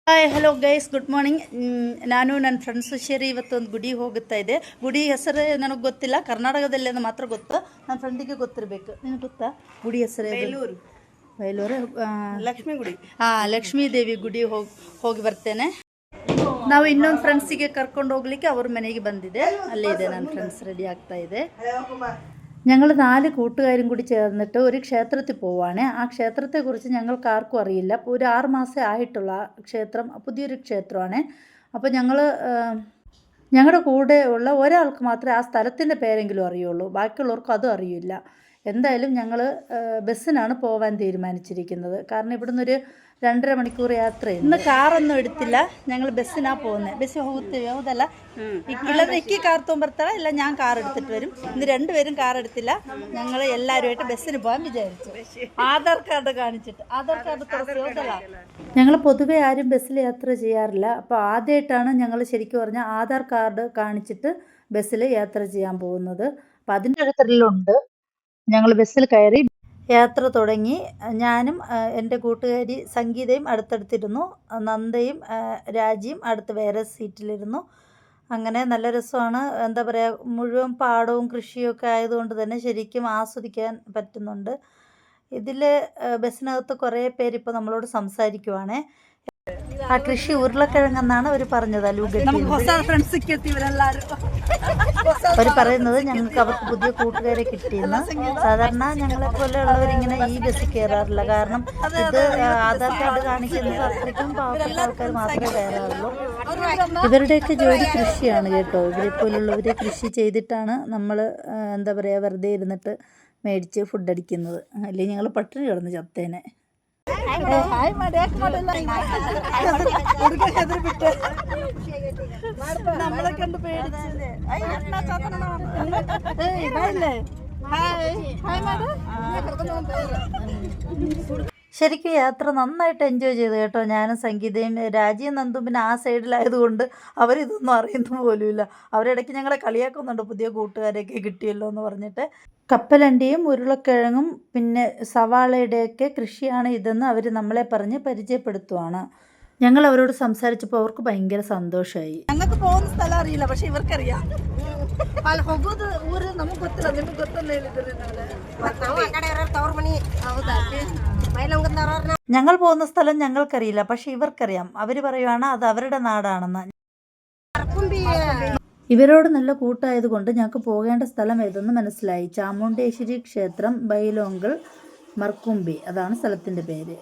Hi hello guys good morning. ನಾನು ನನ್ನ friends ಸೇರಿ ಇವತ್ತೊಂದು ಗುಡಿ ಹೋಗುತ್ತಾ ಇದೆ. ಗುಡಿ ಹೆಸರು ನನಗೆ ಗೊತ್ತಿಲ್ಲ, ಕರ್ನಾಟಕದಲ್ಲಿ ಅದು ಮಾತ್ರ ಗೊತ್ತು. ನನ್ನ ಫ್ರೆಂಡಿಗೆ ಗೊತ್ತಿರಬೇಕು. ನಿನಗೆ ಗೊತ್ತಾ ಗುಡಿ ಹೆಸರು? ಬೈಲೂರು ಲಕ್ಷ್ಮೀ ಗುಡಿ. ಲಕ್ಷ್ಮೀ ದೇವಿ ಗುಡಿ ಹೋಗಿ ಬರ್ತೇನೆ. ನಾವು ಇನ್ನೊಂದು ಫ್ರೆಂಡ್ಸಿಗೆ ಕರ್ಕೊಂಡು ಹೋಗ್ಲಿಕ್ಕೆ ಅವ್ರ മനെಗೆ ಬಂದಿದೆ. അല്ലേ ಇದೆ ನನ್ನ ഫ്രണ്ട്സ് റെഡി ആകുತಾ ಇದೆ. ഞങ്ങൾ 4 കൂട്ടുകാരും കൂടി ചേർന്നിട്ട് ഒരു ക്ഷേത്രത്തിൽ പോവുകയാണ്. ആ ക്ഷേത്രത്തെക്കുറിച്ച് ഞങ്ങൾക്ക് ആർക്കും അറിയില്ല. അപ്പോൾ ഒരു 6 മാസമേ ആയിട്ടുള്ള ക്ഷേത്രം, പുതിയൊരു ക്ഷേത്രമാണ്. അപ്പോൾ ഞങ്ങളുടെ കൂടെ ഉള്ള ഒരാൾക്ക് മാത്രമേ ആ സ്ഥലത്തിൻ്റെ പേരെങ്കിലും അറിയുള്ളൂ, ബാക്കിയുള്ളവർക്കും അതും അറിയില്ല. എന്തായാലും ഞങ്ങൾ ബസ്സിനാണ് പോകാൻ തീരുമാനിച്ചിരിക്കുന്നത്. കാരണം ഇവിടുന്ന് ഒരു 2.5 മണിക്കൂർ യാത്രയുണ്ട്. ഇന്ന് കാറൊന്നും എടുത്തില്ല, ഞങ്ങൾ ബസ്സിനാണ് പോകുന്നത്. ബസ് ಹೋಗುತ್ತೇವೆ ಹೌದಲ್ಲ? ഇല്ലാതെ ഇക്കി കാർ ತೊಗೊಂಬರ್ತಾರ, ಇಲ್ಲ ഞാൻ കാർ എടുത്തിട്ട് വരും. ഇന്ന് രണ്ടുപേരും കാർ എടുത്തില്ല. ഞങ്ങൾ എല്ലാവരുമായിട്ട് ബസ്സിന് പോകാൻ വിചാരിച്ചു. ആധാർ കാർഡ് കാണിച്ചിട്ട് ആധാർ കാർഡ് തുറക്കല്ല. ഞങ്ങൾ പൊതുവെ ആരും ബസ്സിൽ യാത്ര ചെയ്യാറില്ല. അപ്പോൾ ആദ്യമായിട്ടാണ് ഞങ്ങൾ ശരിക്കും പറഞ്ഞാൽ ആധാർ കാർഡ് കാണിച്ചിട്ട് ബസ്സിൽ യാത്ര ചെയ്യാൻ പോകുന്നത്. അപ്പം അതിൻ്റെ ഒരു ത്രില്ലുണ്ട്. ഞങ്ങൾ ബസ്സിൽ കയറി യാത്ര തുടങ്ങി. ഞാനും എൻ്റെ കൂട്ടുകാരി സംഗീതയും അടുത്തടുത്തിരുന്നു. നന്ദയും രാജിയും അടുത്ത് വേറെ സീറ്റിലിരുന്നു. അങ്ങനെ നല്ല രസമാണ്. എന്താ പറയുക, മുഴുവൻ പാടവും കൃഷിയൊക്കെ ആയതുകൊണ്ട് തന്നെ ശരിക്കും ആസ്വദിക്കാൻ പറ്റുന്നുണ്ട്. ഇതിൽ ബസ്സിനകത്ത് കുറേ പേരിപ്പോൾ നമ്മളോട് സംസാരിക്കുവാണേ. ആ കൃഷി ഉരുളക്കിഴങ്ങെന്നാണ് അവർ പറഞ്ഞത്. അവർ പറയുന്നത് ഞങ്ങൾക്ക് അവർക്ക് പുതിയ കൂട്ടുകാരെ കിട്ടിയെന്ന്. സാധാരണ ഞങ്ങളെ പോലെ ഉള്ളവരിങ്ങനെ ഈ ബസ്സിൽ കയറാറില്ല. കാരണം ഇത് ആധാർ കാർഡ് കാണിക്കുന്നത് അത്രയ്ക്കും പാവപ്പെട്ട ആൾക്കാർ മാത്രമേ കയറാറുള്ളൂ. ഇവരുടെയൊക്കെ ജോലി കൃഷിയാണ് കേട്ടോ. ഇവരെ പോലുള്ളവർ കൃഷി ചെയ്തിട്ടാണ് നമ്മൾ എന്താ പറയുക വെറുതെ ഇരുന്നിട്ട് മേടിച്ച് ഫുഡ് അടിക്കുന്നത്. അല്ലെങ്കിൽ ഞങ്ങൾ പട്ടിണി കിടന്ന് ചത്തേനെ. നമ്മളെ കണ്ട് പേടിച്ചില്ലേ? ശരിക്കും യാത്ര നന്നായിട്ട് എൻജോയ് ചെയ്തു കേട്ടോ. ഞാനും സംഗീതയും രാജിയും നന്ദും പിന്നെ ആ സൈഡിലായതുകൊണ്ട് അവരിതൊന്നും അറിയുന്ന പോലുമില്ല. അവരിടയ്ക്ക് ഞങ്ങളെ കളിയാക്കുന്നുണ്ട്, പുതിയ കൂട്ടുകാരെയൊക്കെ കിട്ടിയല്ലോ എന്ന് പറഞ്ഞിട്ട്. കപ്പലണ്ടിയും ഉരുളക്കിഴങ്ങും പിന്നെ സവാളയുടെയൊക്കെ കൃഷിയാണ് ഇതെന്ന് അവർ നമ്മളെ പറഞ്ഞ് പരിചയപ്പെടുത്തുവാണ്. ഞങ്ങൾ അവരോട് സംസാരിച്ചപ്പോൾ അവർക്ക് ഭയങ്കര സന്തോഷമായി. ഞങ്ങൾക്ക് പോകുന്ന സ്ഥലം അറിയില്ല, പക്ഷെ ഇവർക്കറിയാം. ഞങ്ങൾ പോകുന്ന സ്ഥലം ഞങ്ങൾക്കറിയില്ല, പക്ഷെ ഇവർക്കറിയാം. അവർ പറയുവാണ് അത് അവരുടെ നാടാണെന്ന്. ഇവരോട് നല്ല കൂട്ടായതുകൊണ്ട് ഞങ്ങൾക്ക് പോകേണ്ട സ്ഥലം ഏതെന്ന് മനസ്സിലായി. ചാമുണ്ടേശ്വരി ക്ഷേത്രം, ബൈലോങ്കൽ, മർക്കുംബി, അതാണ് സ്ഥലത്തിൻ്റെ പേര്.